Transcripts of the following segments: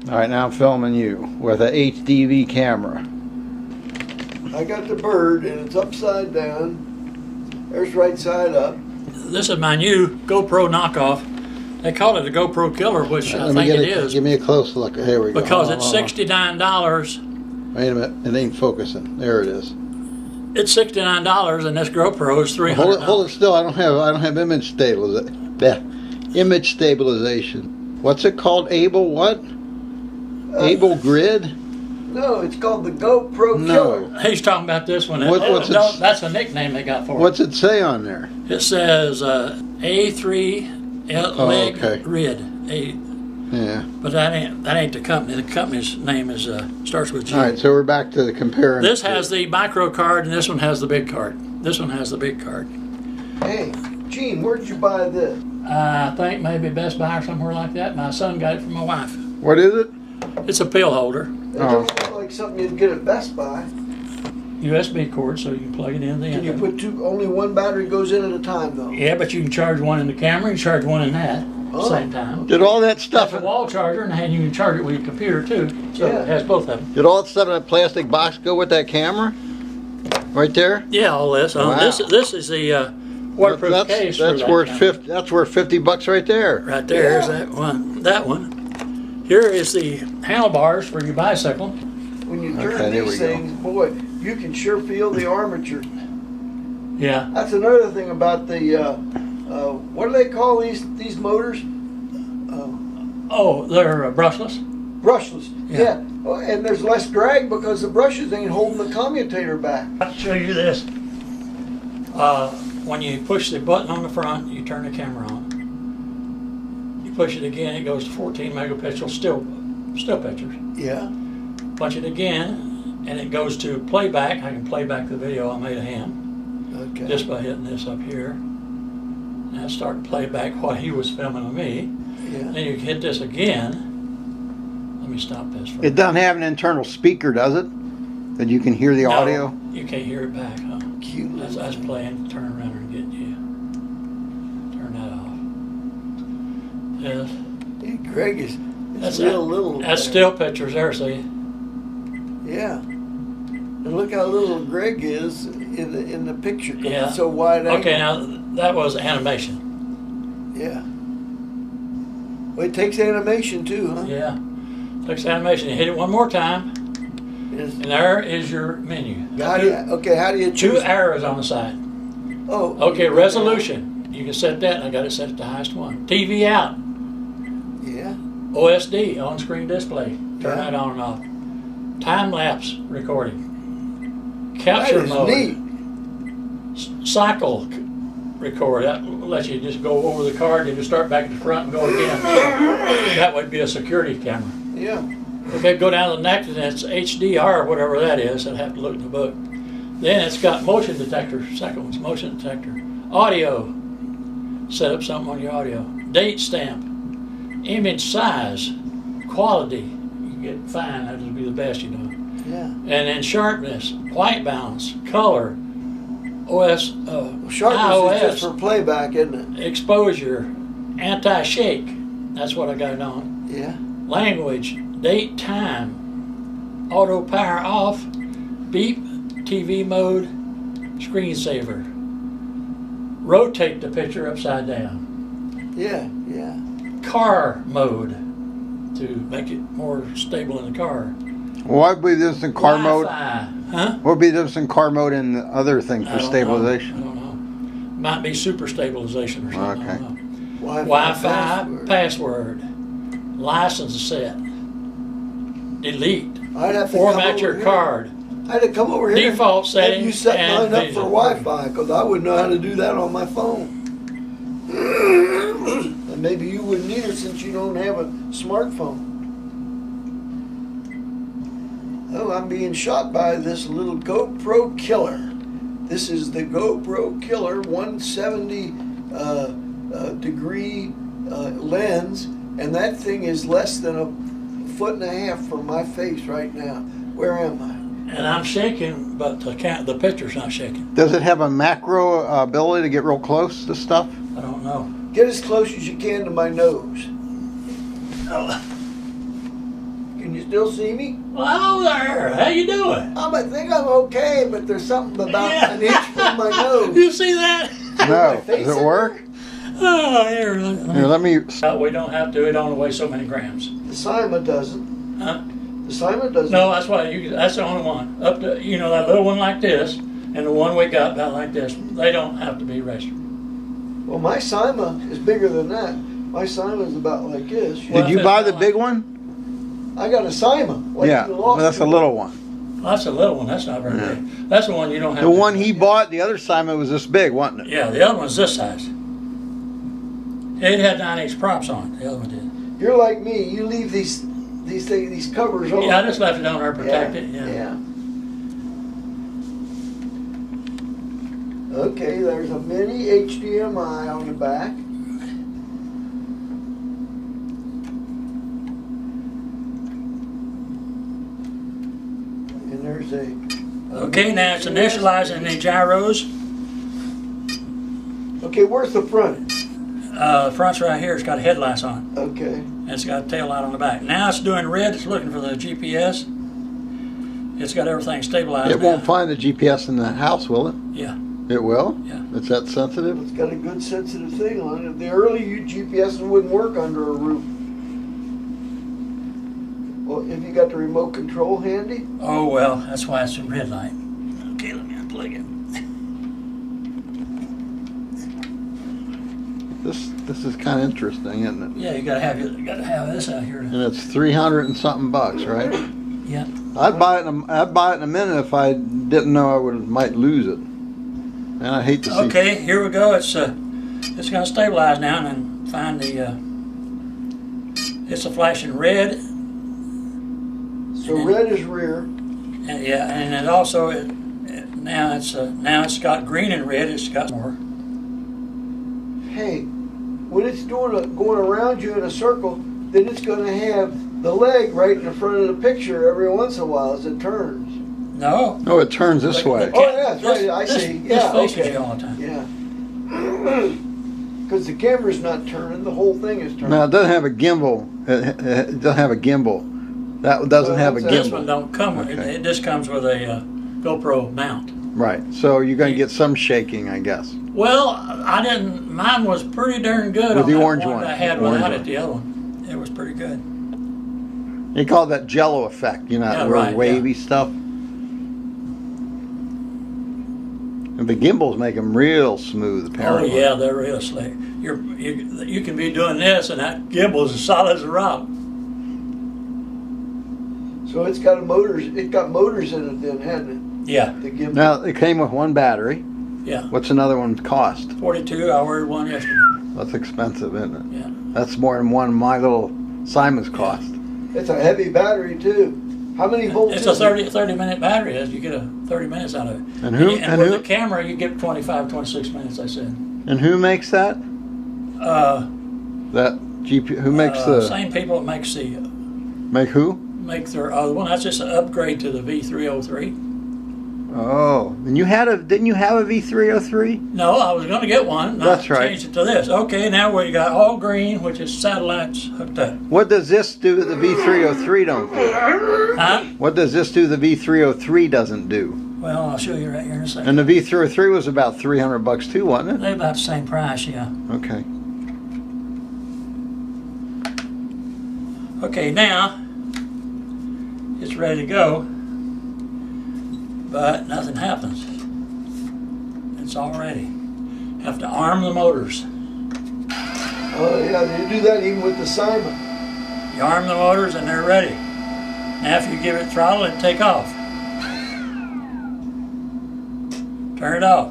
All right, now I'm filming you with a HDV camera. I got the bird and it's upside down. There's right side up. This is my new GoPro knockoff. They call it a GoPro Killer, which I think it is. Give me a close look. Here we go. Because it's $69. Wait a minute, it ain't focusing. There it is. It's $69, and this GoPro is $300. Hold it still. I don't have image stabilization. What's it called? Able what? Able Grid? No, it's called the GoPro Killer. He's talking about this one. That's a nickname they got for it. What's it say on there? It says A3 leg grid. Yeah. But that ain't the company. The company's name is starts with G. All right, so we're back to the comparing. This has the micro card, and this one has the big card. This one has the big card. Hey, Gene, where'd you buy this? I think maybe Best Buy or somewhere like that. My son got it from my wife. What is it? It's a pill holder. It doesn't look like something you'd get at Best Buy. USB cord, so you can plug it in. Can you put only one battery goes in at a time, though? Yeah, but you can charge one in the camera, you can charge one in that at the same time. Did all that stuff... That's a wall charger, and you can charge it with your computer, too. So it has both of them. Did all that stuff in that plastic box go with that camera? Right there? Yeah, all this. Wow. This is the waterproof case. That's worth $50 right there. Right there is that one. That one. Here is the handlebars for your bicycle. When you turn these things, boy, you can sure feel the armature. Yeah. That's another thing about the, what do they call these motors? They're brushless? Brushless, yeah. And there's less drag because the brushes ain't holding the commutator back. I'll show you this. When you push the button on the front, you turn the camera on. You push it again, it goes to 14 megapixel still pictures. Yeah. Punch it again, and it goes to playback. I can play back the video I made of him. Okay. Just by hitting this up here. And I start to play back what he was filming of me. Yeah. Then you hit this again. Let me stop this. It doesn't have an internal speaker, does it? That you can hear the audio? You can't hear it back, huh? Cute. That's playing. Turn around and get you. Turn that off. Yes. Hey, Greg is That's real little. That's still pictures there, see? Yeah. And look how little Greg is in the picture. Yeah. It's so wide angle. Okay, now that was animation. Yeah. Well, it takes animation too, huh? Yeah. Takes animation. You hit it one more time, and there is your menu. How do you choose? 2 arrows on the side. Oh. Okay, resolution. You can set that, and I got it set at the highest one. TV out. Yeah. OSD, on-screen display. Turn that on and off. Time-lapse recording. Capture mode. Neat. Cycle record. That will let you just go over the card and just start back at the front and go again. That would be a security camera. Yeah. Okay, go down to the next, and it's HDR, whatever that is. I'd have to look in the book. Then it's got motion detector. Second one's motion detector. Audio. Set up something on your audio. Date stamp. Image size. Quality. You get fine. That would be the best, you know. Yeah. And then sharpness, white balance, color, Sharpness iOS, is just for playback, isn't it? exposure, anti-shake. That's what I got it on. Yeah. Language, date, time, auto power off, beep, TV mode, screensaver. Rotate the picture upside down. Yeah. Yeah. Car mode to make it more stable in the car. What would be this in car mode? Wi-Fi. Huh? What would be this in car mode and the other thing for stabilization? I don't know. Might be super stabilization or something. Okay. I don't know. Wi-Fi password. License set. Delete. I'd have to Format your card. I had to come over here. Default and settings you set and mine up vision. for Wi-Fi because I wouldn't know how to do that on my phone. And maybe you wouldn't either since you don't have a smartphone. Oh, I'm being shot by this little GoPro Killer. This is the GoPro Killer 170 degree lens, and that thing is less than a foot and a half from my face right now. Where am I? And I'm shaking, but the picture's not shaking. Does it have a macro ability to get real close to stuff? I don't know. Get as close as you can to my nose. Can you still see me? Well, hello there. How you doing? I think I'm okay, but there's something about an inch from my nose. You see that? No. face Does it in work? Oh, here. Here, let me. We don't have to. It only weighs so many grams. The Sima doesn't. Huh? The Sima doesn't. No, that's why that's the only one. Up to that little one like this, and the one we got about like this. They don't have to be registered. Well, my Sima is bigger than that. My Sima is about like this. Well, Did you if buy it's the not big one? I got a Sima. Like Yeah, the well, lost that's a one. little one. Well, that's a little one. That's not very Yeah. big. That's the one you don't have. The to- one he bought, the other Simon was this big, wasn't it? Yeah, the other one's this size. It had 9-inch props on it. The other one did. You're like me. You leave these covers on. Yeah, I just left it on there protected. Yeah. Okay, there's a mini HDMI on the back. And there's a. Okay, now it's initializing the gyros. Okay, where's the front? The front's right here. It's got headlights on. Okay. And it's got a tail light on the back. Now it's doing red. It's looking for the GPS. It's got everything stabilized. It won't now. find the GPS in the house, will it? Yeah. It will? Yeah. It's that sensitive? It's got a good sensitive thing on it. The early GPS wouldn't work under a roof. Well, have you got the remote control handy? Oh well, that's why it's a red light. Okay, let me unplug it. This is kind of interesting, isn't it? Yeah, you gotta have this out here. And it's 300 and something bucks, right? Yeah. I'd buy it in a minute if I didn't know I might lose it. And I hate to see. Okay, here we go. It's gonna stabilize now and then find the. It's a flashing red. So red is rear. And, yeah, and it also now it's got green and red. It's got more. Hey, when it's going around you in a circle, then it's going to have the leg right in the front of the picture every once in a while as it turns. No. Oh, it turns this way. Oh, yeah, that's right. I see. Yeah, This faces okay. you all the time. Yeah. Because the camera's not turning, the whole thing is turning. Now, it doesn't have a gimbal. It doesn't have a gimbal. That doesn't have a This one gimbal. don't come with it. Okay. It just comes with a GoPro mount. Right. So you're going to get some shaking, I guess. Well, I didn't. Mine was pretty darn good With on the that orange one one. I had The orange without one. it. The other one, it was pretty good. They call that Jello effect, Yeah, that real right, wavy stuff. And the gimbals make them real smooth, Oh apparently. yeah, they're real slick. You can be doing this, and that gimbal's as solid as a rock. So it's got motors in it then, hasn't Yeah, it? The gimbal. Now, it came with one battery. yeah. What's another one cost? 42. I ordered one yesterday. That's expensive, isn't it? Yeah. That's more than one of my little Simon's cost. It's a heavy battery too. How many volts It's a is it? 30 minute battery. You get 30 minutes out of it. And who- And and with who- the camera, you get 26 minutes. I said. And who makes that? That GP? Who makes the? same people that makes the Make who? make their other one. That's just an upgrade to the V303. Oh, and didn't you have a V303? No, I was going to get one. and That's I right. Changed it to this. Okay, now we got all green, which is satellites hooked up. What does this do that the V303 don't do? Huh? What does this do the V303 doesn't do? Well, I'll show you right here in a second. And the V303 was about $300 too, wasn't it? They're about the same price, yeah. Okay. Okay, now it's ready to go, but nothing happens. It's all ready. Have to arm the motors. Oh yeah, you do that even with the Simon. You arm the motors and they're ready. Now if you give it throttle, it take off. Turn it off.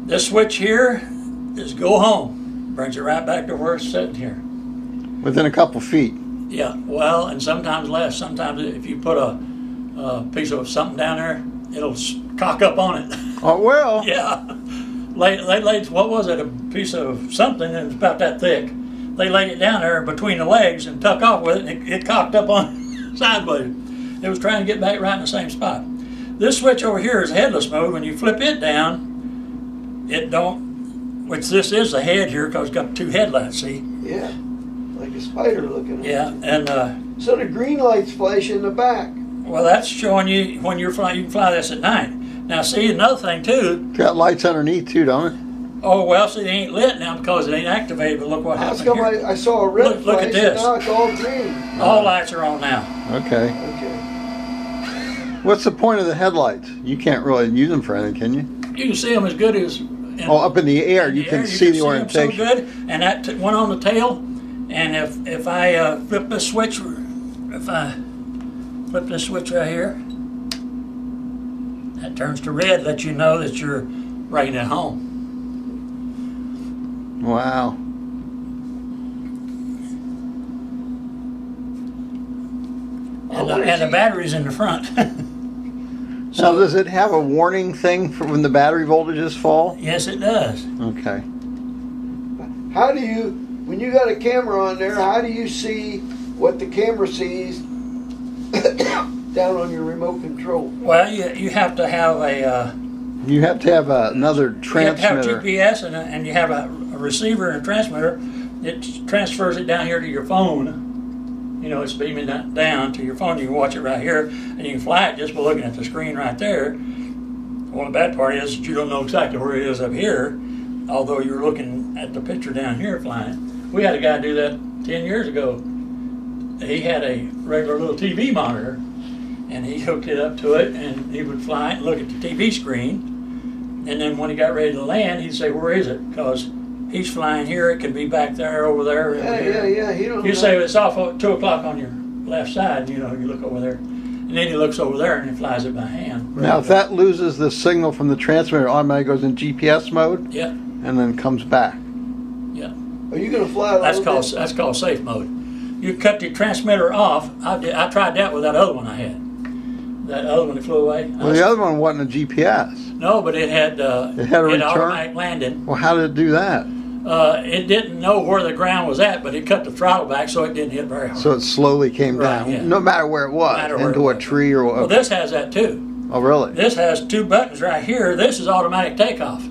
This switch here is go home. Brings it right back to where it's sitting here. Within a couple feet. Yeah, well, and sometimes less. Sometimes if you put a piece of something down there, it'll cock up on it. Oh, well. Yeah. They laid, what was it, a piece of something, and it was about that thick. They laid it down there between the legs and tuck off with it, and it cocked up on sideways. It was trying to get back right in the same spot. This switch over here is headless mode. When you flip it down, it don't, which this is the head here because it's got two headlights, see? Yeah, like a spider looking at Yeah, you. and So the green lights flash in the back. well, that's showing you when you're flying. You can fly this at night. Now, see another thing too. It's got lights underneath too, don't it? Oh well, see they ain't lit now because it ain't activated. But look what That's happened come here. I saw a red Look flash, at this. and now it's all green. All lights are on now. Okay. Okay. What's the point of the headlights? You can't really use them for anything, can you? You can see them as good as. Oh, up in the air, you can see the them orientation. so good, and that one on the tail. And if I flip this switch, if I flip this switch right here, that turns to red. Let you know that you're right at home. Wow. And the battery's in the front. So does it have a warning thing for when the battery voltages fall? Yes, it does. Okay. How do you, when you got a camera on there, how do you see what the camera sees down on your remote control? Well, you have to have a You have to have another you have to have transmitter. GPS and you have a receiver and a transmitter. It transfers it down here to your phone. You know, it's beaming that down to your phone. You can watch it right here, and you can fly it just by looking at the screen right there. Well, the bad part is that you don't know exactly where it is up here, although you're looking at the picture down here flying. We had a guy do that 10 years ago. He had a regular little TV monitor, and he hooked it up to it, and he would fly it and look at the TV screen. And then when he got ready to land, he'd say, "Where is it?" Because he's flying here. It could be back there, over there. Yeah. He don't You know. say it's off at 2 o'clock on your left side. You know, you look over there, and then he looks over there and he flies it by hand. Now, if that loses the signal from the transmitter, it automatically goes in GPS mode Yeah, and then comes back. yeah. Are you going to fly a That's little called safe mode. You cut the transmitter off. I tried that with that other one I had. That other one that flew away. Well, the other one wasn't a GPS. No, but it had It had a return? automatic landing. Well, how did it do that? It didn't know where the ground was at, but it cut the throttle back so it didn't hit very hard. So it slowly came Right, down, yeah. no matter where it was, matter where into it a was. tree or Well, whatever. this has that too. Oh, really? This has 2 buttons right here. This is automatic takeoff.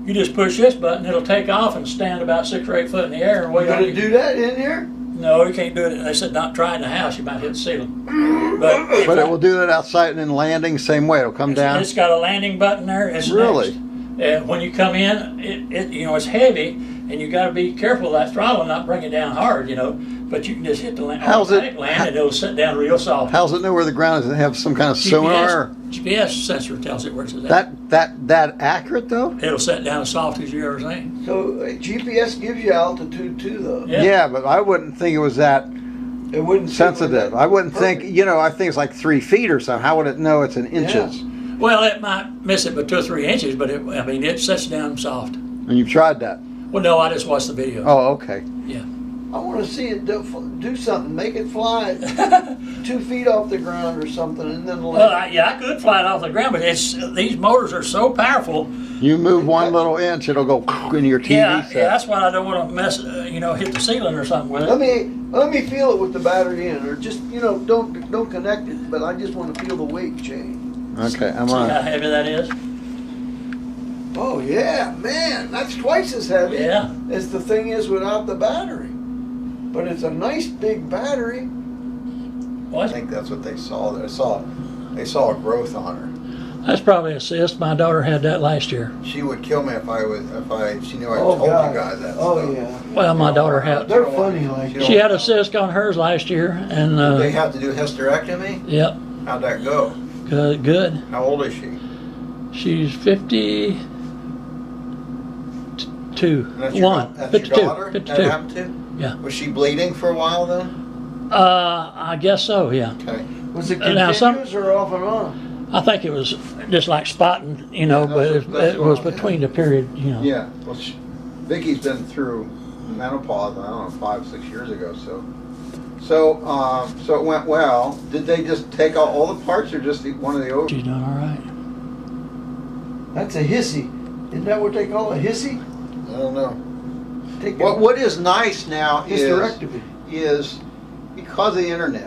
You just push this button, it'll take off and stand about 6 or 8 foot in the air and bit? wait You on going to you. do that in here? No, you can't do it. They said not try it in the house. You might hit the ceiling. But, But it will do that outside and then landing same way. It'll come down. It's got a landing button there. It's Really? next. When you come in, it's heavy, and you got to be careful of that throttle and not bring it down hard, But you can just hit the How's it- automatic land, and it'll sit down real soft. How's it know where the ground is? Does it have some kind of sonar? GPS sensor tells it where it's at. That accurate though? It'll sit down as soft as you ever seen. So GPS gives you altitude too, though. Yeah. Yeah, but I wouldn't think it was that It wouldn't sit with sensitive. that. I wouldn't Perfect. think, I think it's like 3 feet or something. How would it know it's in inches? Well, it might miss it by 2 or 3 inches, but it sits down soft. And you've tried that? Well, no, I just watched the video. Oh, okay. Yeah. I want to see it do something. Make it fly 2 feet off the ground or something, and then Well, land. I could fly it off the ground, but these motors are so powerful. You move 1 little inch, it'll go into your TV Yeah, set. yeah, that's why I don't want to mess, hit the ceiling or something with Let it. me feel it with the battery in, or just don't connect it. But I just want to feel the weight change. Okay, I'm See how on. heavy that is? Oh yeah, man, that's twice as heavy Yeah. as the thing is without the battery. But it's a nice big battery. I What? think that's what they saw. They saw a growth on her. That's probably a cyst. My daughter had that last year. She would kill me if she knew I Oh, told God. you guys that Oh stuff. yeah, Well, my daughter had. they're funny like that. She had a cyst on hers last year, and They have to do hysterectomy? yep, How'd that go? good. How old is she? She's 52. That's your, One. that's 52. your daughter 52. that happened to? Yeah. Was she bleeding for a while then? I guess so. Yeah. Okay. Was it Now, some- continuous or off and on? I think it was just like spotting, but that's it was what- between the period, Yeah. Well, Vicky's been through menopause, I don't know, 5, 6 years ago, so it went well. Did they just take out all the parts or just one of the ovaries? She's doing all right. That's a hissy. Isn't that what they call a hissy? I don't know. Take What is nice now hysterectomy. is because of the internet.